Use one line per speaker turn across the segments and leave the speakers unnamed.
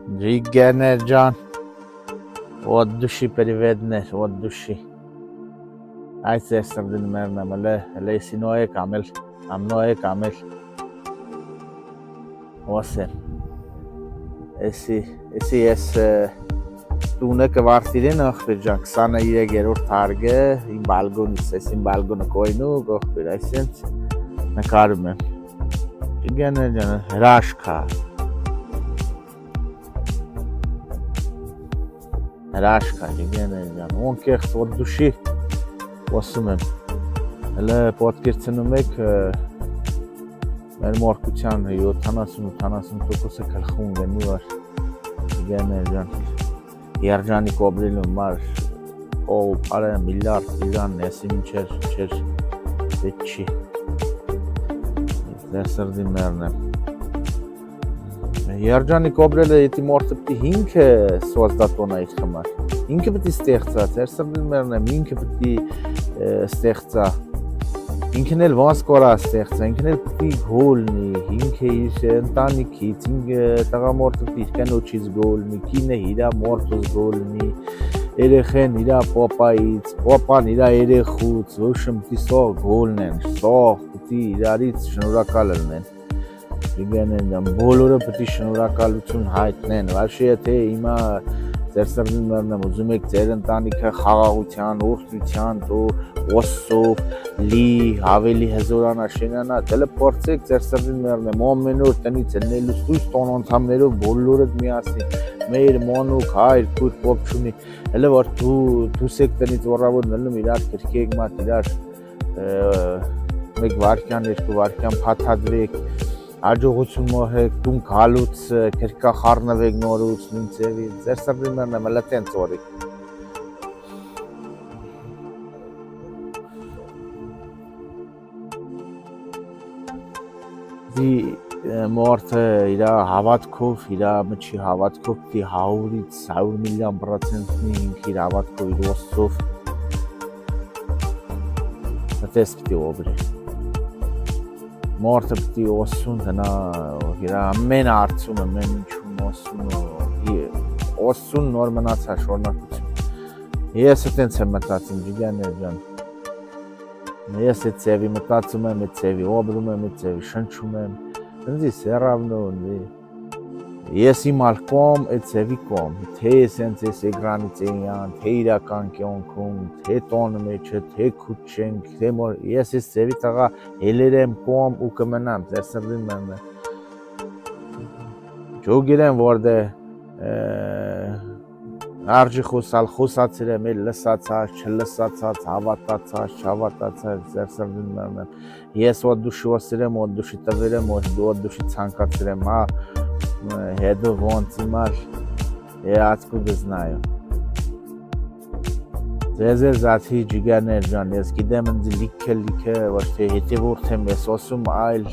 Джигенерджан, от души приведнер, от души. Айце сърдин мерна мале, леси ное камел, ное камел. Осе. Esi տունը կվարտիրեն ախպերջան 23-րդ թարգը իմ բալգոնից, իմ բալգոնը կոյնու գողպիր, այսենց նկարում եմ, ճգաներ ճանը, հրաշքա, ճգաներ ճան, ոնքեղծ ոտ դուշի ոսում եմ, հլը պոտկերցնում եք մեր մորկության 70-80%-ը կլխուն վենի վար, ճգաներ ճան, Երջանի կոբրիլում մար կով պարը միլիարդ իլան եսիմ չեր վեչի դեսրդի մերն եմ Երջանի կոբրիլը եթի մորդը պտի հինքը սոզդատոնա իր խմար ինքը պտի ստեղծա դեսրդի մերն եմ ինքը պտի ստեղծա ինքն էլ ոնց կորա ստեղծա ինքն էլ պտի գոլնի ինքը իր ընտանիքից ինքը տղամորդը պտի կնոջից գոլնի կինը իրա մորդուց գոլնի երեխեն իրա պապայից պապան իրա երեխուց ոչմ պտի սող գոլնեն սող պտի իրարից շնորհակալ լինեն իգենեն բոլորը պտի շնորհակալություն հայտնեն վարշի եթե հիմա ձեր սրտին մերնեմ ուզում եք ձեր ընտանիքը խաղաղության, օրհնության, օսով, լի, ավելի հզորանա, շենանա, դելը փորձեք ձեր սրտին մերնեմ, ամեն օր տնից ելնելուց դուրս տոն անդամներով բոլորդ միասին, մեր մանուկ, հայր, քույր, փոփ չունի, հələ որ դուս եք տնից օրավոտ նլում իրար քրքեք մատ իրար մեկ վարքյան, երկու վարքյան փաթաթվեք Աջողություն մոհեք, դուն գալուց, կրկա խառնվեք նորուց, նույն ձևի, ձեր սրտին մերն եմ, հլը տենց օրիք։ Դի մորդը իրա հավատքով, իրա մչի հավատքով, դի 100-ից 100 միլիոն պրոցենտնի ինք իր հավատքով, իր ոսով, տես պտի օբրի։ Մորդը պտի ոսուն հնա իրա ամեն արծում, ամեն ինչում ոսուն նոր մնացա շորնակություն։ Ես էտենց եմ մտացիմ ջիգաներ ջան։ Ես էտ ծևի մտացում եմ, էտ ծևի օբրում եմ, էտ ծևի շնչում եմ։ Ընձի սերավնոն, ես իմալ կոմ, էտ ծևի կոմ։ Թե սենց ես էգրանից էյան, թե իրական կյոնքում, թե տոնը մեջը, թե քուտ չենք, թե մոր, ես ես ծևի տղա հելեր եմ կոմ ու կմնամ, ձեր սրդին մերն է։ Ջոգիր եմ որդե արջի խոսալ, խոսացիր եմ, էլ լսացած, չլսացած, հավատացած, չհավատացած, ձեր սրդին մերն եմ։ Ես ոտ դուշի ոսիր եմ, ոտ դուշի տվիր եմ, ոտ դուշի ցանկացիր եմ, հետո ոնց իմար, откуда знаю։ Ձեզ զաթի ջիգաներ ջան, ես գիտեմ ընձի լիքը, ոչ թե հետևորդ եմ ես ոսում, այլ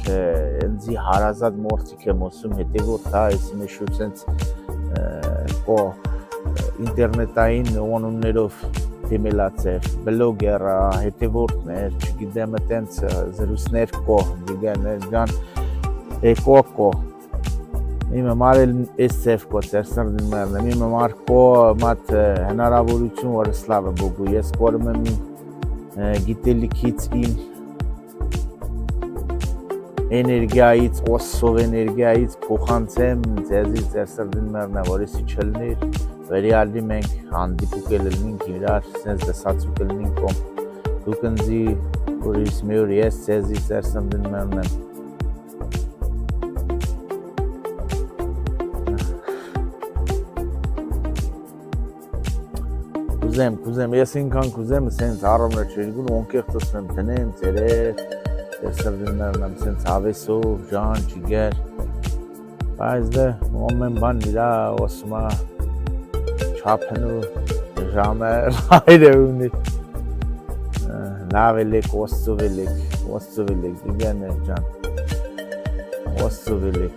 ընձի հարազատ մորդիկ եմ ոսում, հետևորդ հա, ես միշու սենց կո ինտերնետային օնումներով թեմելացև, բլոգերա, հետևորդներ, չգիտեմ տենց զրուսներ կո, ջիգաներ ջան, կո Իմը մարել ես ծև կո, ձեր սրդին մերն եմ, իմը մար կո մատ հնարավորություն որ սլավը բոգու, ես կորում եմ իմ գիտելիքից իմ էներգիայից, օսով էներգիայից փոխանցեմ ձեզի ձեր սրդին մերն է, որ եսի չլնիր, վերիալի մենք հանդիպուկ է լնինք, իրար սենց դսացուկ է լնինք կոմ, դուք ընձի ուրիս մի որ ես ձեզի ձեր սրդին մերն եմ, Կուզեմ, ես ինքան կուզեմ, սենց առումներ չերգուն, ոնքեղտս եմ տնեմ, ծերեր, ձեր սրդին մերն եմ, սենց հավեսով, ժան, չիգեր, բայց դե, ոմեն բան իրա ոսմա, չապն ու ժամեր, հայր է ունի, լավ էլեք, ոսծով էլեք, ջիգեն է ջան, ոսծով էլեք,